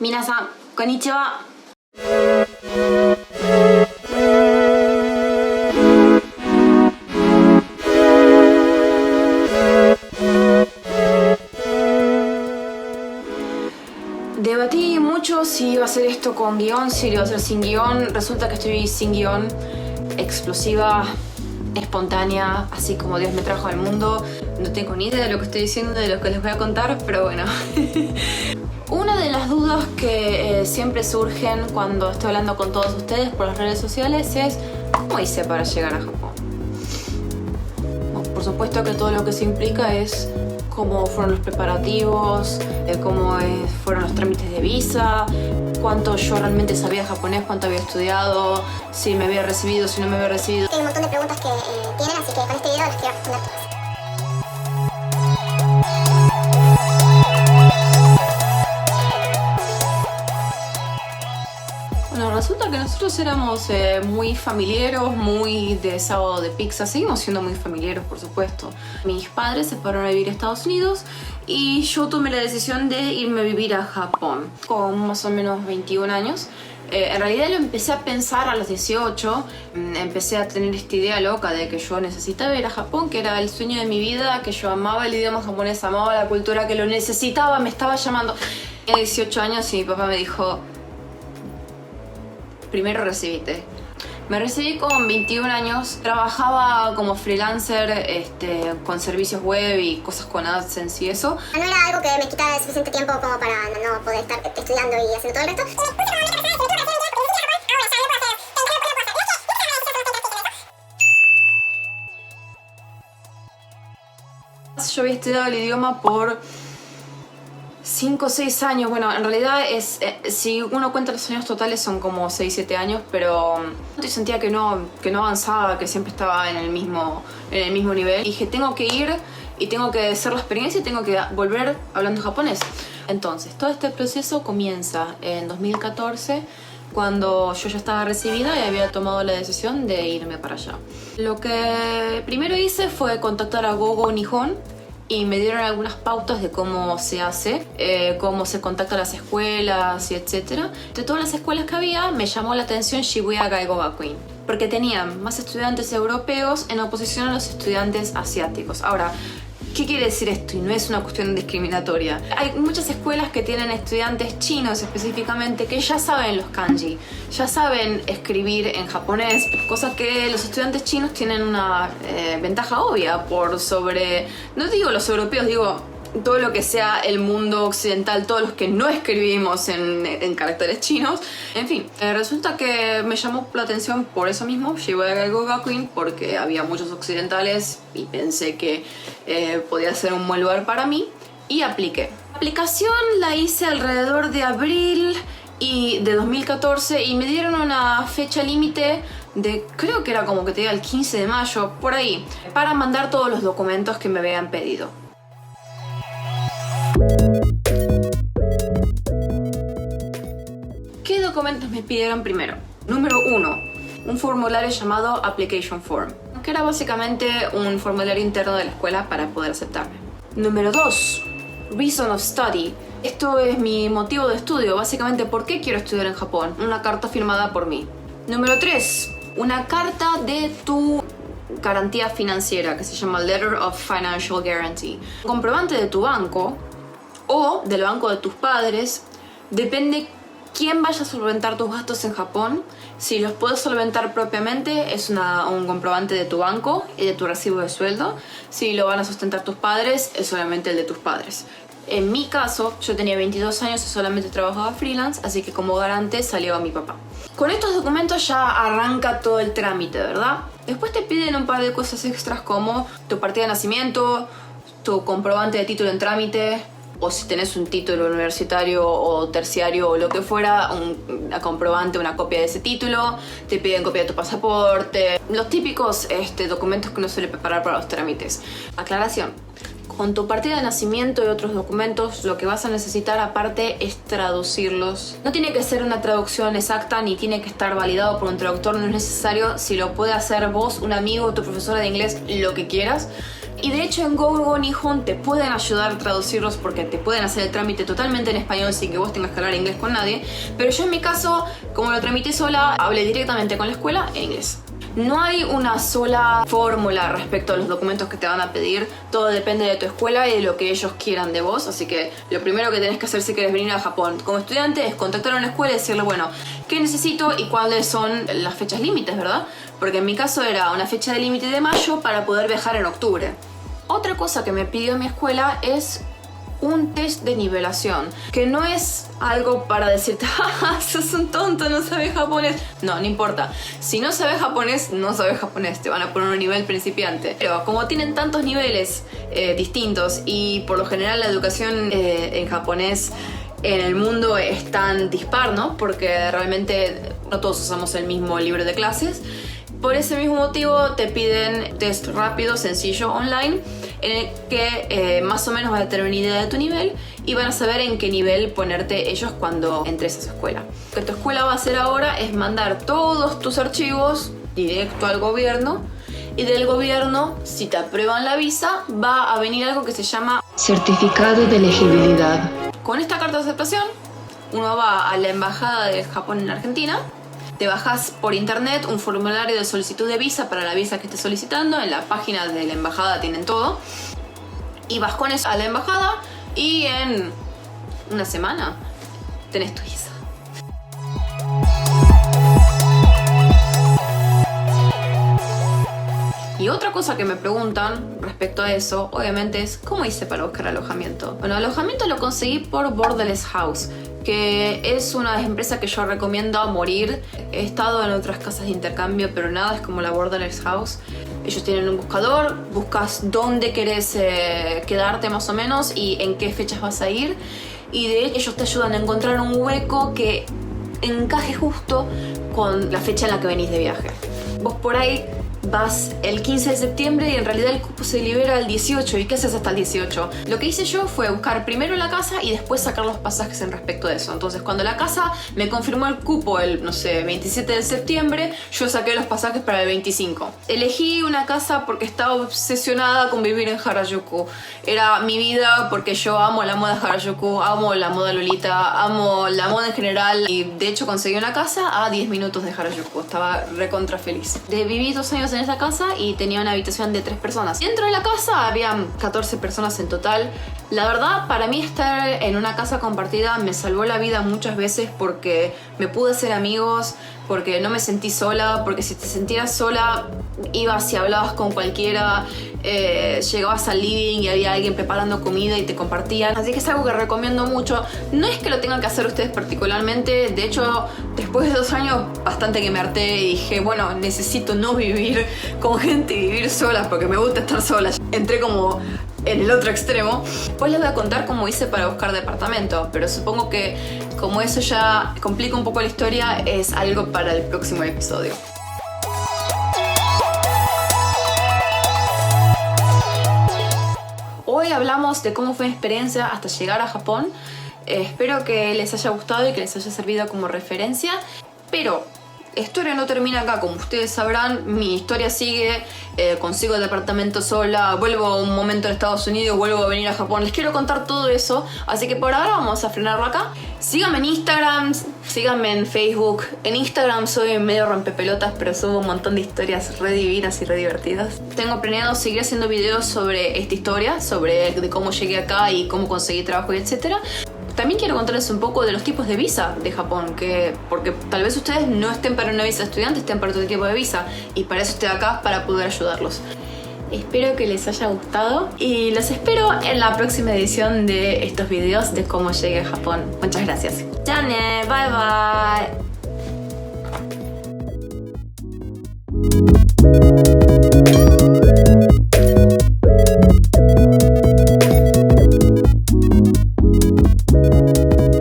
皆さん、こんにちは。Debatí mucho si iba a hacer esto con guión, si lo iba a hacer sin guión. Resulta que estoy sin guión, explosiva, espontánea, así como Dios me trajo al mundo. No tengo ni idea de lo que estoy diciendo, de lo que les voy a contar, pero bueno. Una de las dudas que siempre surgen cuando estoy hablando con todos ustedes por las redes sociales es ¿cómo hice para llegar a Japón? Bueno, por supuesto que todo lo que se implica es cómo fueron los preparativos, cómo fueron los trámites de visa, cuánto yo realmente sabía japonés, cuánto había estudiado, si me había recibido, si no me había recibido. Hay un montón de preguntas que tienen, así que con este video las quiero responder todas. Bueno, resulta que nosotros éramos muy familiares, muy de sábado de pizza. Seguimos siendo muy familiares, por supuesto. Mis padres se fueron a vivir a Estados Unidos y yo tomé la decisión de irme a vivir a Japón con más o menos 21 años. En realidad lo empecé a pensar a los 18. Empecé a tener esta idea loca de que yo necesitaba ir a Japón, que era el sueño de mi vida, que yo amaba el idioma japonés, amaba la cultura, que lo necesitaba, me estaba llamando. Tenía 18 años y mi papá me dijo: primero recibite. Me recibí con 21 años, trabajaba como freelancer con servicios web y cosas con AdSense y eso. No era algo que me quitara suficiente tiempo como para no poder estar estudiando y haciendo todo el resto. Yo había estudiado el idioma por 5 o 6 años. Bueno, en realidad si uno cuenta los años totales son como 6-7 años, pero sentía que no avanzaba, que siempre estaba en el mismo nivel. Y dije, tengo que ir y tengo que hacer la experiencia y tengo que volver hablando japonés. Entonces, todo este proceso comienza en 2014, cuando yo ya estaba recibida y había tomado la decisión de irme para allá. Lo que primero hice fue contactar a Gogo Nihon y me dieron algunas pautas de cómo se hace, cómo se contacta a las escuelas y etc. De todas las escuelas que había, me llamó la atención Shibuya Gaigo Gakuin, porque tenían más estudiantes europeos en oposición a los estudiantes asiáticos. Ahora, ¿qué quiere decir esto? Y no es una cuestión discriminatoria. Hay muchas escuelas que tienen estudiantes chinos específicamente que ya saben los kanji, ya saben escribir en japonés, cosa que los estudiantes chinos tienen una ventaja obvia por sobre, no digo los europeos, digo todo lo que sea el mundo occidental, todos los que no escribimos en caracteres chinos. En fin, resulta que me llamó la atención por eso mismo, Shibuya Gaigo Gakuin, porque había muchos occidentales y pensé que podía ser un buen lugar para mí y apliqué. La aplicación la hice alrededor de abril de 2014 y me dieron una fecha límite de, creo que era como que te diga el 15 de mayo, por ahí, para mandar todos los documentos que me habían pedido. ¿Qué documentos me pidieron primero? Número 1, un formulario llamado Application Form, que era básicamente un formulario interno de la escuela para poder aceptarme. Número 2, Reason of Study. Esto es mi motivo de estudio, básicamente por qué quiero estudiar en Japón. Una carta firmada por mí. Número 3, una carta de tu garantía financiera que se llama Letter of Financial Guarantee. Un comprobante de tu banco o del banco de tus padres, depende quién vaya a solventar tus gastos en Japón. Si los puedes solventar propiamente, es un comprobante de tu banco y de tu recibo de sueldo. Si lo van a sustentar tus padres, es solamente el de tus padres. En mi caso, yo tenía 22 años y solamente trabajaba freelance, así que como garante salió a mi papá. Con estos documentos ya arranca todo el trámite, ¿verdad? Después te piden un par de cosas extras como tu partida de nacimiento, tu comprobante de título en trámite, o si tenés un título universitario o terciario o lo que fuera, una comprobante, una copia de ese título. Te piden copia de tu pasaporte, los típicos documentos que uno suele preparar para los trámites. Aclaración: con tu partida de nacimiento y otros documentos, lo que vas a necesitar aparte es traducirlos. No tiene que ser una traducción exacta ni tiene que estar validado por un traductor, no es necesario. Si lo puede hacer vos, un amigo, tu profesora de inglés, lo que quieras. Y de hecho en Gogo Nihon te pueden ayudar a traducirlos porque te pueden hacer el trámite totalmente en español sin que vos tengas que hablar inglés con nadie. Pero yo en mi caso, como lo tramité sola, hablé directamente con la escuela en inglés. No hay una sola fórmula respecto a los documentos que te van a pedir. Todo depende de tu escuela y de lo que ellos quieran de vos. Así que lo primero que tenés que hacer si querés venir a Japón como estudiante es contactar a una escuela y decirle, bueno, ¿qué necesito y cuáles son las fechas límites, verdad? Porque en mi caso era una fecha de límite de mayo para poder viajar en octubre. Otra cosa que me pidió mi escuela es un test de nivelación, que no es algo para decirte, ¡ah, sos un tonto, no sabes japonés! No importa. Si no sabes japonés, no sabes japonés. Te van a poner un nivel principiante. Pero como tienen tantos niveles distintos y por lo general la educación en japonés en el mundo es tan dispar, ¿no? Porque realmente no todos usamos el mismo libro de clases. Por ese mismo motivo te piden test rápido, sencillo, online, en el que más o menos vas a tener una idea de tu nivel y van a saber en qué nivel ponerte ellos cuando entres a su escuela. Lo que tu escuela va a hacer ahora es mandar todos tus archivos directo al gobierno, y del gobierno, si te aprueban la visa, va a venir algo que se llama certificado de elegibilidad. Con esta carta de aceptación, uno va a la embajada de Japón en Argentina. Te bajas por internet un formulario de solicitud de visa para la visa que estés solicitando. En la página de la embajada tienen todo. Y vas con eso a la embajada y en una semana tenés tu visa. Y otra cosa que me preguntan respecto a eso, obviamente, es ¿cómo hice para buscar alojamiento? Bueno, alojamiento lo conseguí por Borderless House, que es una empresa que yo recomiendo a morir. He estado en otras casas de intercambio, pero nada es como la Borderless House. Ellos tienen un buscador, buscas dónde querés quedarte más o menos y en qué fechas vas a ir. Y de hecho ellos te ayudan a encontrar un hueco que encaje justo con la fecha en la que venís de viaje. Vos por ahí vas el 15 de septiembre y en realidad el cupo se libera el 18. ¿Y qué haces hasta el 18? Lo que hice yo fue buscar primero la casa y después sacar los pasajes en respecto de eso. Entonces cuando la casa me confirmó el cupo el, 27 de septiembre, yo saqué los pasajes para el 25. Elegí una casa porque estaba obsesionada con vivir en Harajuku. Era mi vida porque yo amo la moda Harajuku, amo la moda Lolita, amo la moda en general. Y de hecho conseguí una casa a 10 minutos de Harajuku. Estaba recontra feliz. Viví 2 años en esa casa y tenía una habitación de 3 personas. Dentro de la casa había 14 personas en total. La verdad, para mí estar en una casa compartida me salvó la vida muchas veces porque me pude hacer amigos, porque no me sentí sola, porque si te sentías sola ibas y hablabas con cualquiera, llegabas al living y había alguien preparando comida y te compartían. Así que es algo que recomiendo mucho. No es que lo tengan que hacer ustedes particularmente, de hecho después de 2 años bastante que me harté y dije, bueno, necesito no vivir con gente y vivir sola porque me gusta estar sola. Entré como en el otro extremo. Después les voy a contar cómo hice para buscar departamento, pero supongo que como eso ya complica un poco la historia, es algo para el próximo episodio. Hoy hablamos de cómo fue mi experiencia hasta llegar a Japón. Espero que les haya gustado y que les haya servido como referencia, pero la historia no termina acá. Como ustedes sabrán, mi historia sigue. Consigo el departamento sola, vuelvo un momento en Estados Unidos, vuelvo a venir a Japón. Les quiero contar todo eso, así que por ahora vamos a frenarlo acá. Síganme en Instagram, síganme en Facebook. En Instagram soy medio rompepelotas, pero subo un montón de historias re divinas y re divertidas. Tengo planeado seguir haciendo videos sobre esta historia, sobre de cómo llegué acá y cómo conseguí trabajo y etcétera. También quiero contarles un poco de los tipos de visa de Japón, porque tal vez ustedes no estén para una visa de estudiante, estén para otro tipo de visa, y para eso estoy acá, para poder ayudarlos. Espero que les haya gustado y los espero en la próxima edición de estos videos de cómo llegué a Japón. Muchas gracias. ¡Jane! ¡Bye bye!